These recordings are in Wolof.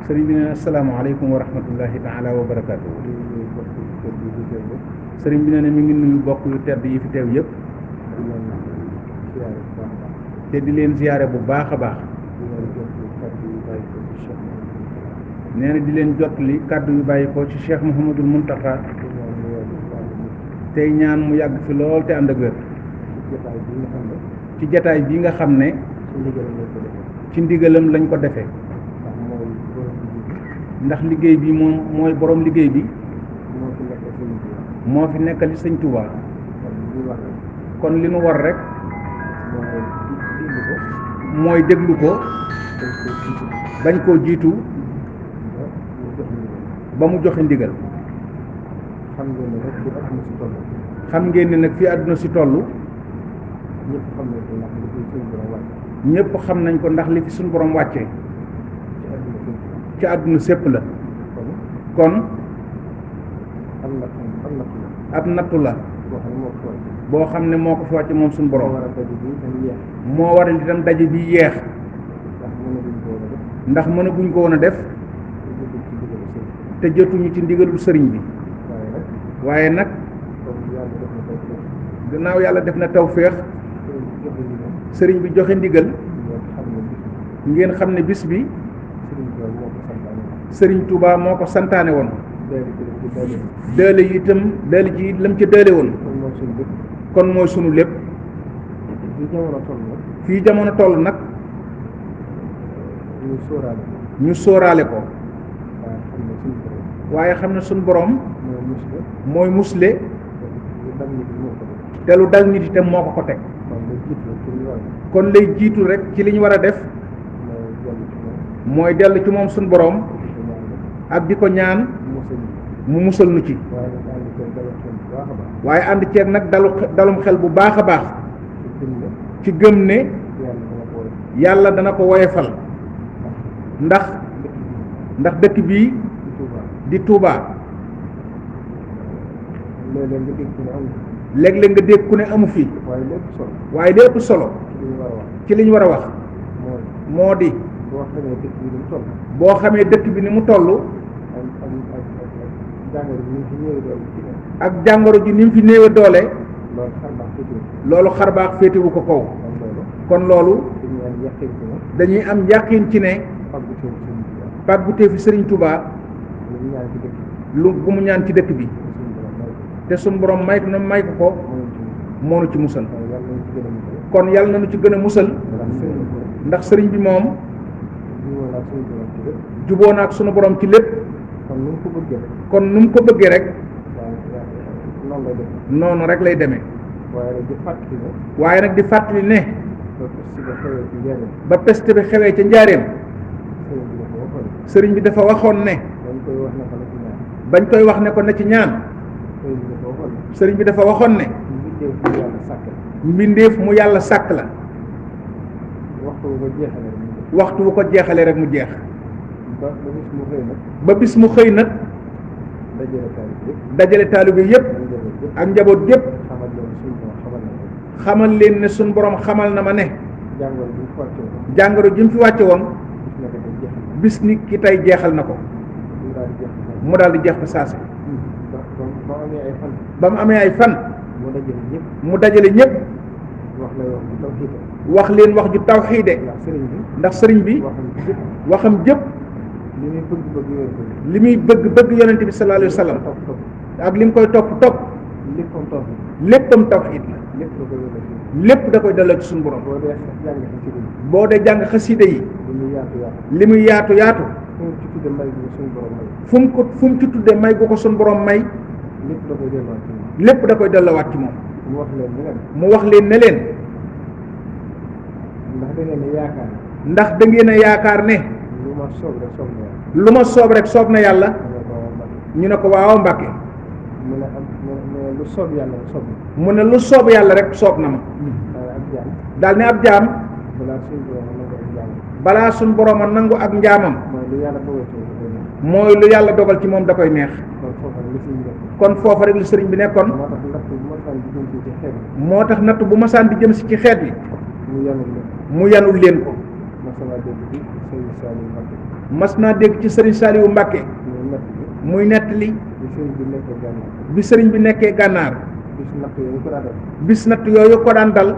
sëriñ bi ne asalaamaaleykum wa rahmatullahi taala wa barakaatu. sëriñ bi ne mi ngi nuyu bokk yu tedd yi fi teew yëpp te di leen ziyaare bu baax a baax. nee na di leen jottali kàddu yu bàyyi ko ci Cheikh Mouhamadul Mountakha tey ñaan mu yàgg fi lool te ànd ak wér. ci jataay bii nga xam ne ci ndigalam lañ ko defee ndax liggéey bi moom mooy borom liggéey bi moo fi nekkali sëñ Touba kon li nu war rek mooy déglu ko bañ koo jiitu ba mu joxe ndigal. xam ngeen ne nag fi àdduna si toll ñëpp xam nañ ko ndax li fi suñu borom wàccee ci àdduna sépp la. kon ab nattu la boo xam ne moo ko fi wàcce moom suñu borom moo waral itam daje bi yeex ndax mënaguñ ko woon a def te jotuñu ci ndigalul sëriñ bi. waaye nag gannaaw yàlla def na tawféex sëriñ bi joxe ndigal ngeen xam ne bis bi sëriñ Touba moo ko santaane woon. dële yi itam dële ji lam ca dële woon kon mooy sunu lépp. fii jamono toll nag ñu sóoraale ko waaye xam ne sunu borom mooy musle te lu dal nit itam moo ko teg kon lay jiitu rek ci li ñu war a def mooy dellu ci moom suñu borom ak di ko ñaan mu musal nu ci waaye ànd ceeg nag dalum xel bu baax a baax ci gëm ne yàlla dana ko woyefal ndax dëkk bii di Touba léeg-léeg nga dégg ku ne amu fi waaye lépp solo ci li ñu war a wax moo di boo xamee dëkk bi ni mu toll ak jàngoro ji ni mu fi néewe doole loolu xar baax féetewu ko kaw kon loolu dañuy am yàqin ci ne pàggutee fi Sëriñ Touba lu bu mu ñaan ci dëkk bi te suñu borom may ko moo nu ci musal kon yàlla na nu ci gën a musal ndax sëriñ bi moom juboo na ak sunu borom ci lépp kon nu mu ko bëggee rek noonu rek lay demee. waaye nag di fàttali ne ba peste bi xewee ca njaareem sëriñ bi dafa waxoon ne bañ koy wax ne ko na ci ñaan sëriñ bi dafa waxoon ne mbindeef mu yàlla sàkk la waxtu bu ko jeexalee rek mu jeex ba bis mu xëy nag dajale taalibe yépp ak njaboot yépp xamal leen ne suñ borom xamal na ma ne jàngoro ji mu fi wàcce woon bis ni ki tey jeexal na ko mu daal di jeex ba saasi ba mu amee ay fan mu dajale ñëpp wax leen wax ju tawxiide ndax sëriñ bi waxam jëpp li muy bëgg yonente bi sallallahu alayhi wa sallam ak li mu koy topp léppam tawxiid la lépp da koy delloo ci suñu borom boo dee jàng xasida yi li muy yaatu fu mu ci tudde may gu ko suñu borom may lépp da koy delloowaat ci moom mu wax leen ne leen ndax da ngeen a yaakaar ne lu ma soob rek soob na yàlla ñu ne ko waaw Mbàkke mu ne lu soob yàlla rek soob na ma daal ne ab jaam balaa suñ borom a nangu ak njaamam mooy lu yàlla dogal ci moom da koy neex kon foofa rek lu sëriñ bi nekkoon moo tax natt bu masaan di jëm si ci xeet bi mu yanul leen ko mas naa dégg ci Serigne Saliou Mbacké muy nettali bi sëriñ bi nekkee gànnaar bis natt yooyu ko daan dal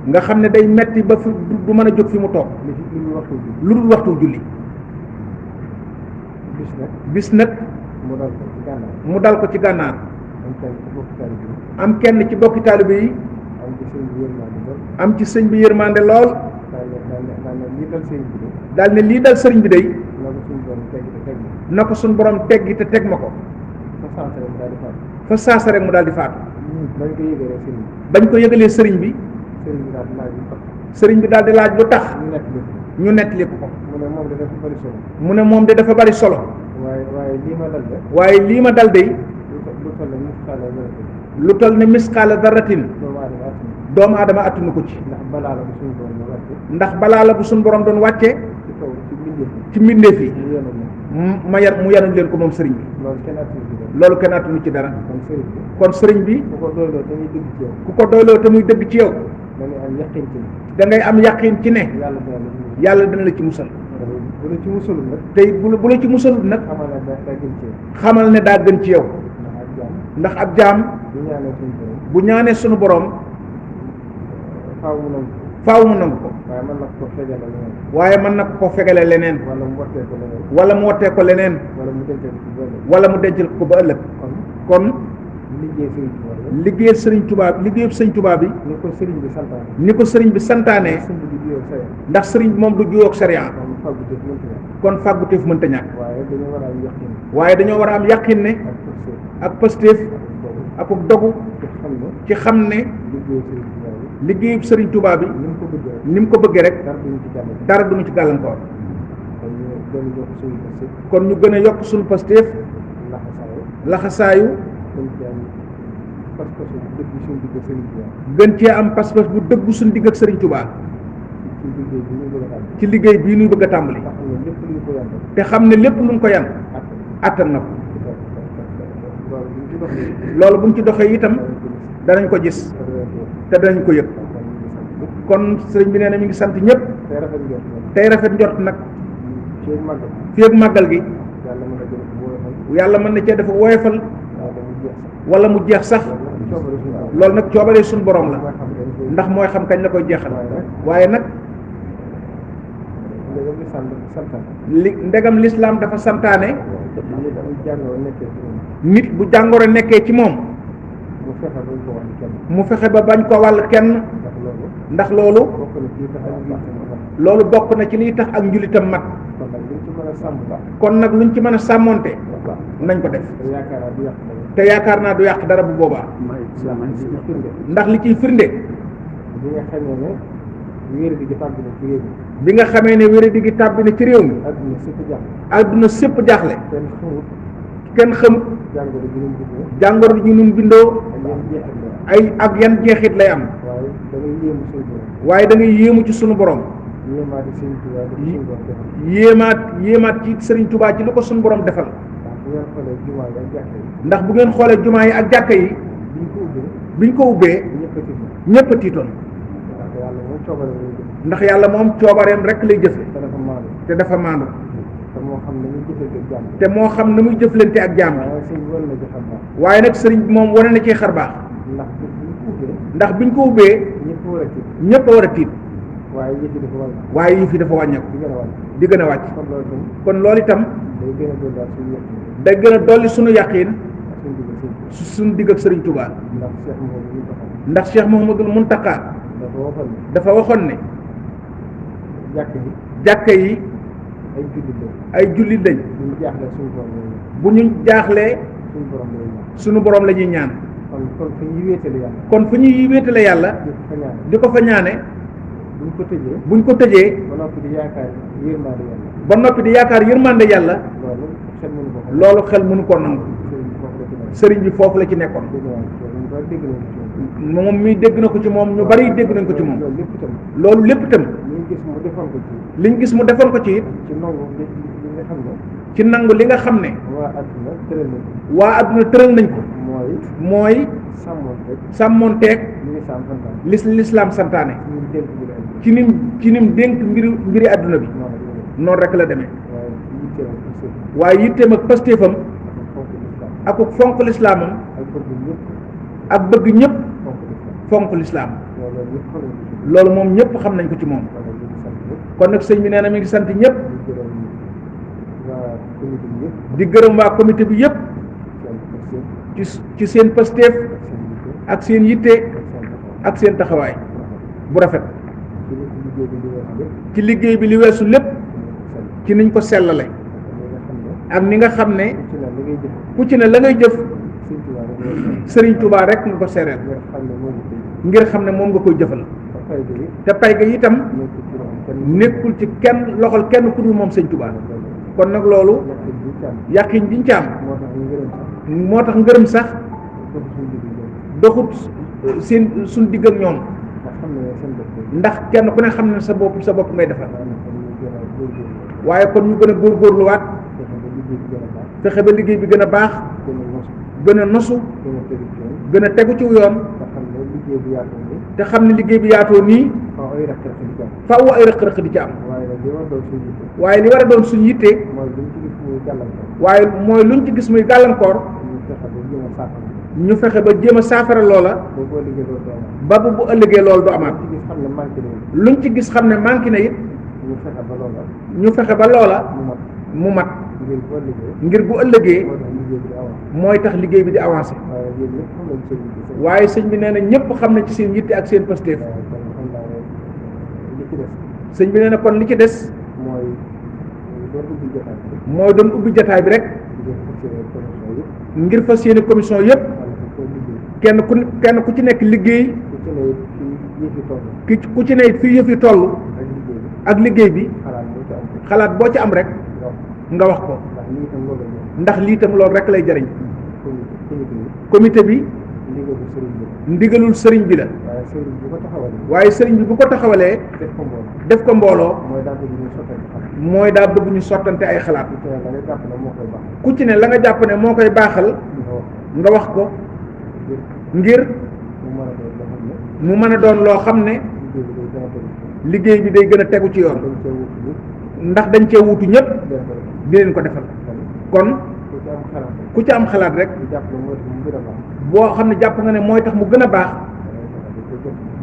nga xam ne day metti ba fi du mën a jóg fi mu toog lu dul waxtu julli bis nag mu dal ko ci gànnaar am kenn ci bokki taalibe yi am ci sëñ bi yërmande lool daal ne lii dal sëriñ bi day na ko suñ borom teggi te teg ma ko fa saasa rek mu daal di faatu bañ ko yëgalee sëriñ bi sëriñ bi daal di laaj lu tax ñu nettali ko mu ne moom de dafa bari solo waaye lii ma dal de lu toll ne misqaala darratin doomu aadama attunu ko ci ndax balaa la bu suñ borom doon wàcce ci mbindeef yi mu yanul leen ko moom sëriñ bi loolu kenn attunu ci dara kon sëriñ bi ku ko doyloo te muy dëgg ci yow da ngay am yaqin ci ne yàlla dina la ci musal te it bu la ci musalul nag xamal ne daa gën ci yow ndax ab jaam bu ñaanee sunu borom faaw mu nangu ko waaye mën na ko fegale leneen wala mu wattee ko leneen wala mu dencal ko ba ëllëg kon liggéey sëriñ Tuubaa liggéeyub sëriñ Tuubaa bi ni ko sëriñ bi santaane ndax sëriñ bi moom du juyoo ak sariya kon fàgguteef mënta ñàkk waaye dañoo war a am yàqin ne ak pëstéef ak dogu ci xam ne liggéeyub sëriñ Tuubaa bi ni mu ko bëggee rek dara duñu ci gàllankoor kon ñu gën a yokk suñu pëstéef laxasaayu gën cee am pas-pas bu dëggu suñu digg ak sëriñ Tuubaa ci liggéey bii nuy bëgg a tàmbali te xam ne lépp lu mu ko yan attan na ko loolu bu ñu ci doxee itam danañ ko gis te danañ ko yëg kon sëriñ bi nee na mi ngi sant ñëpp tey rafet njort nag fii ak màggal gi yàlla mën na cee dafa woyofal wala mu jeex sax loolu nag coobaree suñu borom la ndax mooy xam kañ la koy jeexal waaye nag ndegam lislaam dafa santaane nit bu jàngoro nekkee ci moom mu fexe ba bañ ko wàll kenn ndax loolu bokk na ci liy tax ak njulitam mat kon nag luñ ci mën a sàmmonte nañ ko def te yaakaar naa du yàq dara bu boobaa ndax li ciy firnde bi nga xamee ne wéradi gi tàbbi na ci réew mi adduna sépp jaaxle kenn xamut jàngoro ji nun bindoo ay ak yan jeexit lay am waaye da ngay yéemu ci sunu borom yéemaat ci Sëriñ Tuubaa ci lu ko sunu borom defal ndax bu ngeen xoolee jumaa yi ak jàkka yi biñ ko ubbee ñëpp a tiitoon ndax yàlla moom coobareem rek lay jëfe te dafa maandu te moo xam ne muy jëflante ak jaam waaye nag sëriñ bi moom wane na ci xar baax ndax biñ ko ubbee ñëpp a war a tiit waaye yëf yi dafa wàññeeku di gën a wàcc kon loolu itam day gën a dolli suñu yàqiin suñu digg ak Sëriñ Tuubaa ndax Cheikh Mouhamadoul Mountakha dafa waxoon ne jàkka yi ay jullit lañ bu ñu jaaxlee suñu borom la ñuy ñaan kon fu ñuy wéetale yàlla di ko fa ñaane buñ ko tëjee ba noppi di yaakaar yërmande yàlla loolu xel mënu ko nangu sëriñ bi foofu la ci nekkoon moom mi dégg na ko ci moom ñu bari dégg nañ ko ci moom loolu lépp itam liñ gis mu defoon ko ci it ci nangu li nga xam ne waa adduna tëral nañ ko mooy sàmmoonteeg lislaam santaane ci nim dénk mbiri àdduna bi noonu rek la demee waaye yitteem ak pastéefam ak fonk lislaamam ak bëgg ñëpp fonk lislaam loolu moom ñëpp xam nañ ko ci moom. kon nag sëñ bi nee na mi ngi sant ñëpp di gërëm waa comité bi yëpp ci seen pastéef ak seen yitte ak seen taxawaay bu rafet ci liggéey bi li weesu lépp ci niñ ko sellale ak ni nga xam ne ku ci ne la ngay jëf Sëriñ Tuubaa rek nga ko sereel ngir xam ne moom nga koy jëfal te pay ga itam nekkul ci kenn loxol kenn ku dul moom Sëriñ Tuubaa kon nag loolu yàqin diñ ci am moo tax ngërëm sax doxut seen suñ digg ak ñoom ndax kenn ku ne xam ne sa bopp ngay defar waaye kon ñu gën a góorgóorluwaat fexe ba liggéey bi gën a baax gën a nosu gën a tegu ci yoon te xam ne liggéey bi yaatoo nii faaw ay rëq-rëq di ci am waaye li war a doon suñu yitte waaye mooy luñ ci gis muy gàllankoor ñu fexe ba jéem a saafara loola ba bu ëllëgee loolu du amaat luñ ci gis xam ne manqué na it ñu fexe ba loola mu mat ngir bu ëllëgee mooy tax liggéey bi di avancé waaye sëñ bi nee na ñëpp xam na ci seen yitte ak seen pastéef sëñ bi nee na kon li ci des mooy doon ubbi jotaay bi rek ngir fas yéene commission yëpp kenn ku ci nekk liggéey ku ci ne fii yëf yi toll ak liggéey bi xalaat boo ci am rek nga wax ko ndax lii tam loolu rek lay jariñ comité bi ndigalul sëriñ bi la waaye sëriñ bi bu ko taxawalee def ko mbooloo mooy daa bëgg ñu sottante ay xalaat ku ci ne la nga jàpp ne moo koy baaxal nga wax ko ngir mu mën a doon loo xam ne liggéey bi day gën a tegu ci yoon ndax dañ cee wutu ñëpp di leen ko defal kon ku ci am xalaat rek boo xam ne jàpp nga ne mooy tax mu gën a baax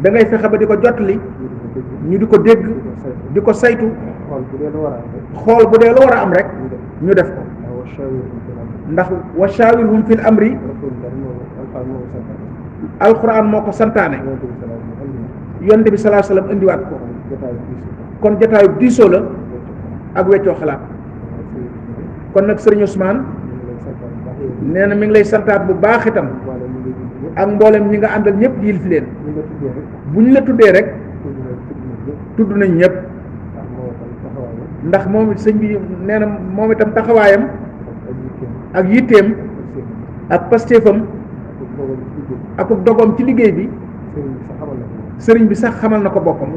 da ngay fexe ba di ko jottali ñu di ko dégg di ko saytu xool bu dee lu war a am rek ñu def ko ndax wa shawirhum fil amri alquran moo ko santaane yonent bi sallallahu alayhi wasallam indiwaat ko kon jotaayu diisoo la ak weccoo xalaat kon nag sëriñ Ousmane nee na mi ngi lay santaat bu baax itam ak mboolem ñi nga àndal ñëpp yilif leen bu ñu la tuddee rek tudd nañ ñëpp ndax moom sëñ bi nee na moom itam taxawaayam ak yitteem ak pastéefam ak dogoom ci liggéey bi sëriñ bi sax xamal na ko boppam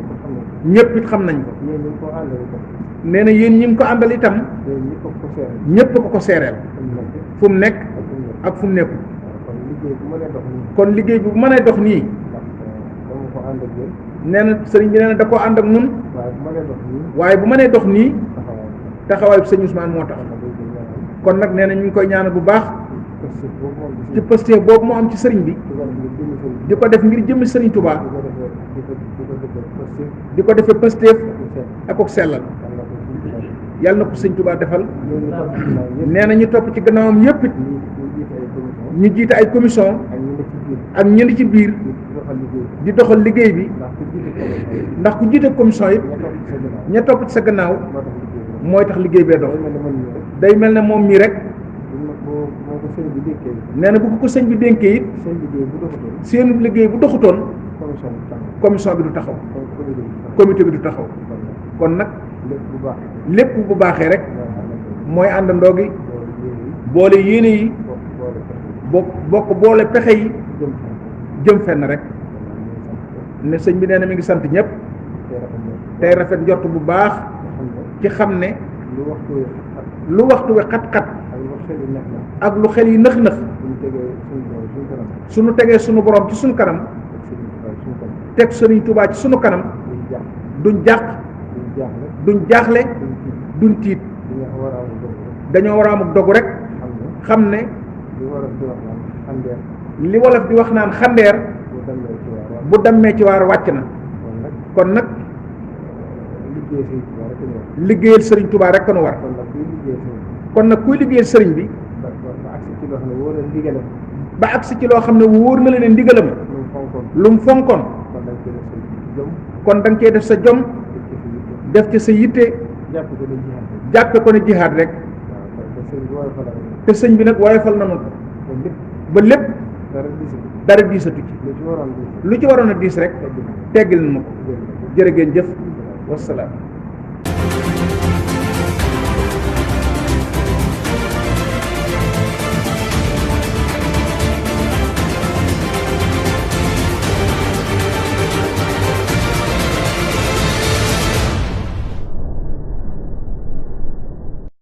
ñëpp it xam nañ ko nee na yéen ñi ngi ko àndal itam ñëpp ko seereel fu mu nekk ak fu mu nekkul kon liggéey bi bu mënee dox nii nee na sëriñ bi nee na da koo ànd ak nun waaye bu mënee dox nii taxawaayu sëñ Ousmane moo tax kon nag nee na ñu ngi koy ñaanal bu baax ci pastéef boobu moo am ci sëriñ bi di ko def ngir jëmmi sëriñ Touba di ko defee pastéef ak ak sellal yàlla na ko sëñ Touba defal nee na ñu topp ci gannaawam yépp it ñu jiite ay commission ak ñenn ci biir di doxal liggéey bi ndax ku jiite commission it ña topp ci sa gannaaw mooy tax liggéey bee dox day mel ne moom mii rek nee na bu ko sëñ bi dénkee it seen liggéey bu doxutoon commission bi du taxaw comité bi du taxaw kon nag lépp bu baaxee rek mooy àndandoo gi boole yéene yi bokk boole pexe yi jëm fenn rek ne sëñ bi nee na mi ngi sant ñëpp tey rafet njort bu baax ci xam ne lu waxtu wi xat-xat ak lu xel yi nëx-nëx suñu tegee suñu borom ci suñu kanam teg Sëriñ Tuubaa ci suñu kanam duñ jàq duñ jaaxle duñ tiit dañoo war a am dogu rek xam ne li wolof di wax naan xandeer bu dammee ci waar wàcc na kon nag liggéeyal sëriñ Tuubaa rek nu war kon nag kuy liggéeyal sëriñ bi ba agsi ci loo xam ne wóor na la ne ndigalam lu mu fonkoon kon da nga cee def sa jom def ci sa yitte jàppe ko ne jihaad rek te sëñ bi nag woyofal nanu ko ba lépp dara diisatu ci lu ci waroon a diis rek teggil na ma ko jërë ngeen jëf wasalaam